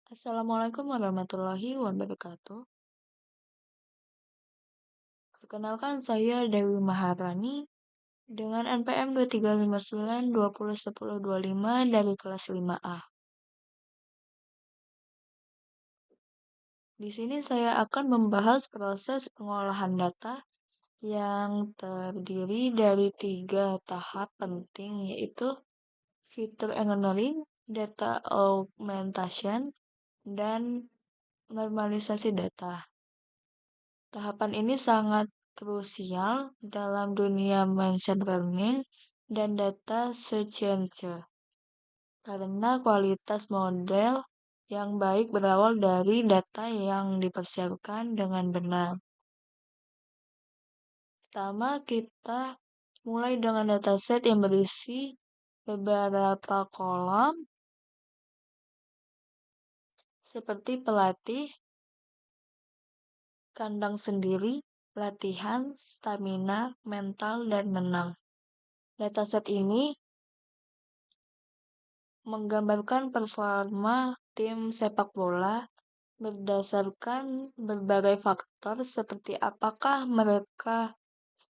Assalamualaikum warahmatullahi wabarakatuh. Perkenalkan saya Dewi Maharani dengan NPM 2359201025 dari kelas 5A. Di sini saya akan membahas proses pengolahan data yang terdiri dari 3 tahap penting, yaitu feature engineering, data augmentation, dan normalisasi data. Tahapan ini sangat krusial dalam dunia machine learning dan data science karena kualitas model yang baik berawal dari data yang dipersiapkan dengan benar. Pertama, kita mulai dengan dataset yang berisi beberapa kolom seperti pelatih, kandang sendiri, latihan, stamina, mental, dan menang. Dataset ini menggambarkan performa tim sepak bola berdasarkan berbagai faktor seperti apakah mereka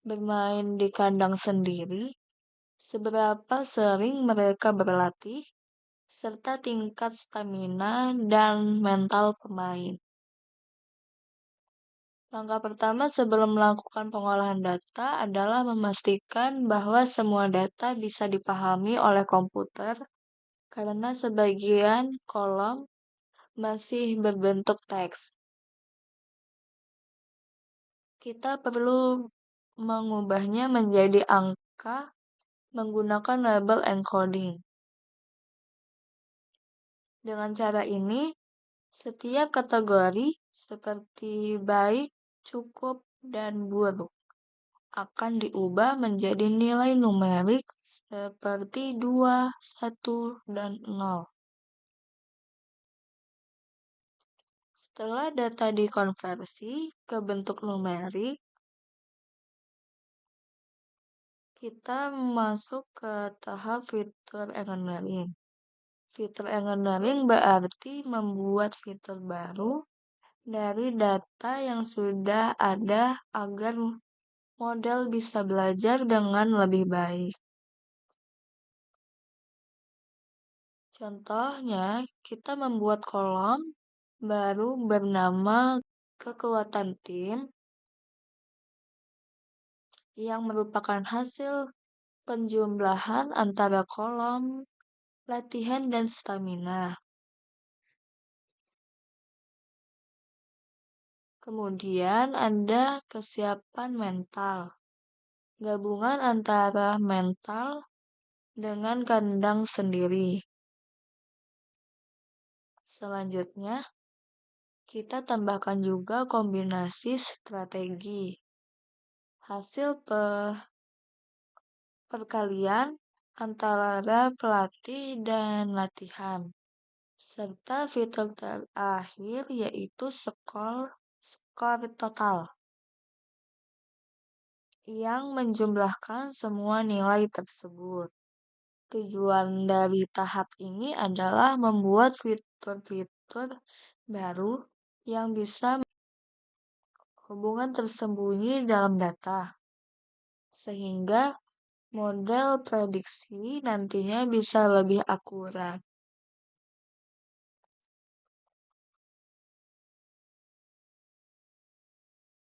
bermain di kandang sendiri, seberapa sering mereka berlatih, serta tingkat stamina dan mental pemain. Langkah pertama sebelum melakukan pengolahan data adalah memastikan bahwa semua data bisa dipahami oleh komputer karena sebagian kolom masih berbentuk teks. Kita perlu mengubahnya menjadi angka menggunakan label encoding. Dengan cara ini, setiap kategori seperti baik, cukup, dan buruk akan diubah menjadi nilai numerik seperti 2, 1, dan 0. Setelah data dikonversi ke bentuk numerik, kita masuk ke tahap fitur engineering. Fitur engineering berarti membuat fitur baru dari data yang sudah ada agar model bisa belajar dengan lebih baik. Contohnya, kita membuat kolom baru bernama kekuatan tim yang merupakan hasil penjumlahan antara kolom, latihan, dan stamina. Kemudian ada kesiapan mental, gabungan antara mental dengan kandang sendiri. Selanjutnya, kita tambahkan juga kombinasi strategi. Hasil perkalian antara pelatih dan latihan. Serta fitur terakhir yaitu skor total yang menjumlahkan semua nilai tersebut. Tujuan dari tahap ini adalah membuat fitur-fitur baru yang bisa hubungan tersembunyi dalam data, sehingga model prediksi nantinya bisa lebih akurat.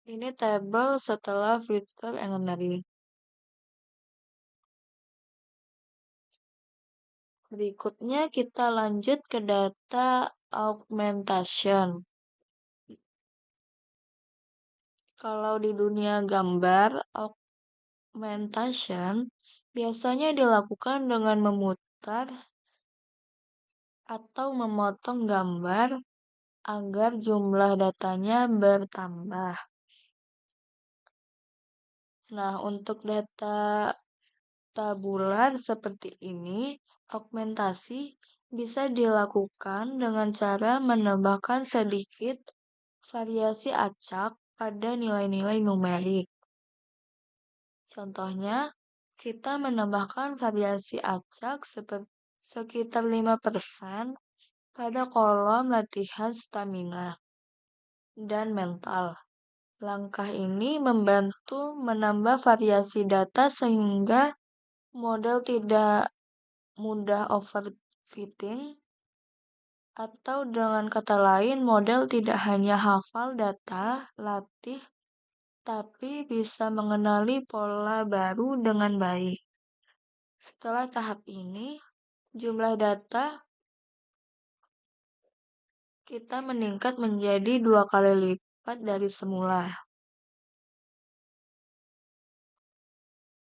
Ini tabel setelah fitur engineering. Berikutnya kita lanjut ke data augmentation. Kalau di dunia gambar, augmentation biasanya dilakukan dengan memutar atau memotong gambar agar jumlah datanya bertambah. Nah, untuk data tabular seperti ini, augmentasi bisa dilakukan dengan cara menambahkan sedikit variasi acak pada nilai-nilai numerik. Contohnya, kita menambahkan variasi acak sekitar 5% pada kolom latihan stamina dan mental. Langkah ini membantu menambah variasi data sehingga model tidak mudah overfitting, atau dengan kata lain, model tidak hanya hafal data latih, tapi bisa mengenali pola baru dengan baik. Setelah tahap ini, jumlah data kita meningkat menjadi 2 kali lipat dari semula.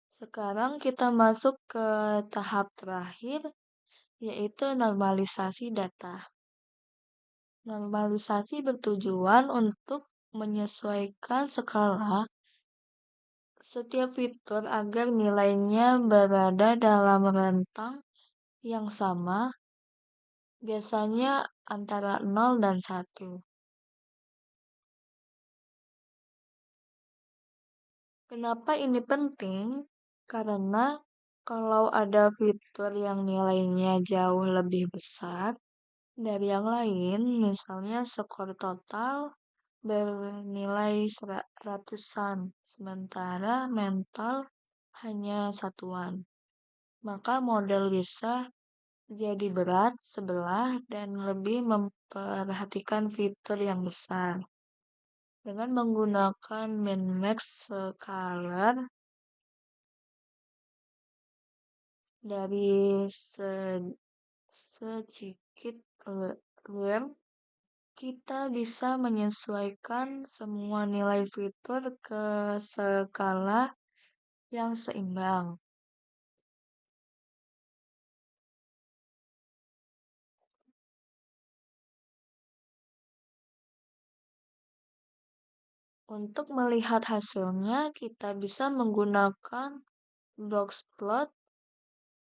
Sekarang kita masuk ke tahap terakhir, yaitu normalisasi data. Normalisasi bertujuan untuk menyesuaikan skala setiap fitur agar nilainya berada dalam rentang yang sama, biasanya antara 0 dan 1. Kenapa ini penting? Karena kalau ada fitur yang nilainya jauh lebih besar dari yang lain, misalnya skor total bernilai ratusan, sementara mental hanya satuan, maka model bisa jadi berat sebelah dan lebih memperhatikan fitur yang besar. Dengan menggunakan min-max scalar dari secikit lem, kita bisa menyesuaikan semua nilai fitur ke skala yang seimbang. Untuk melihat hasilnya, kita bisa menggunakan boxplot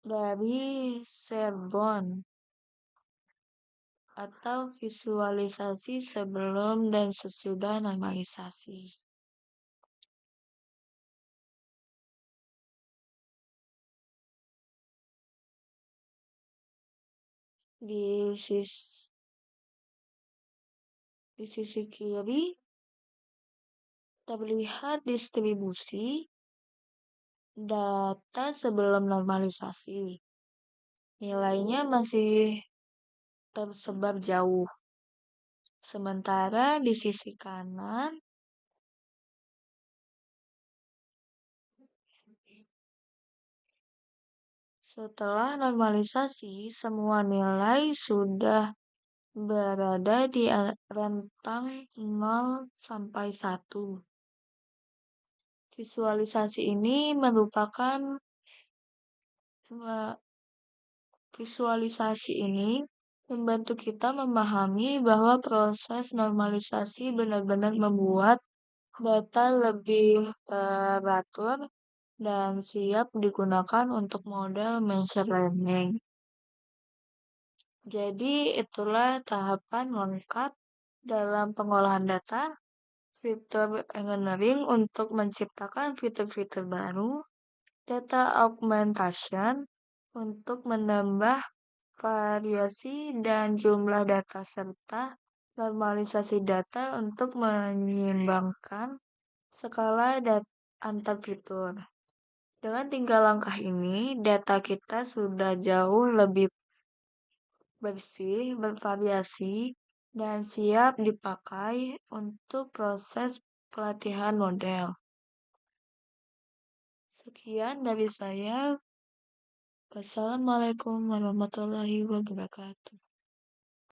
dari Serbon atau visualisasi sebelum dan sesudah normalisasi. Di sisi kiri terlihat distribusi data sebelum normalisasi. Nilainya masih tersebar jauh. Sementara di sisi kanan setelah normalisasi, semua nilai sudah berada di rentang 0 sampai 1. Visualisasi ini merupakan Visualisasi ini membantu kita memahami bahwa proses normalisasi benar-benar membuat data lebih teratur dan siap digunakan untuk model machine learning. Jadi itulah tahapan lengkap dalam pengolahan data, fitur engineering untuk menciptakan fitur-fitur baru, data augmentation untuk menambah variasi dan jumlah data, serta normalisasi data untuk menyeimbangkan skala antar fitur. Dengan 3 langkah ini, data kita sudah jauh lebih bersih, bervariasi, dan siap dipakai untuk proses pelatihan model. Sekian dari saya. Wassalamualaikum warahmatullahi wabarakatuh.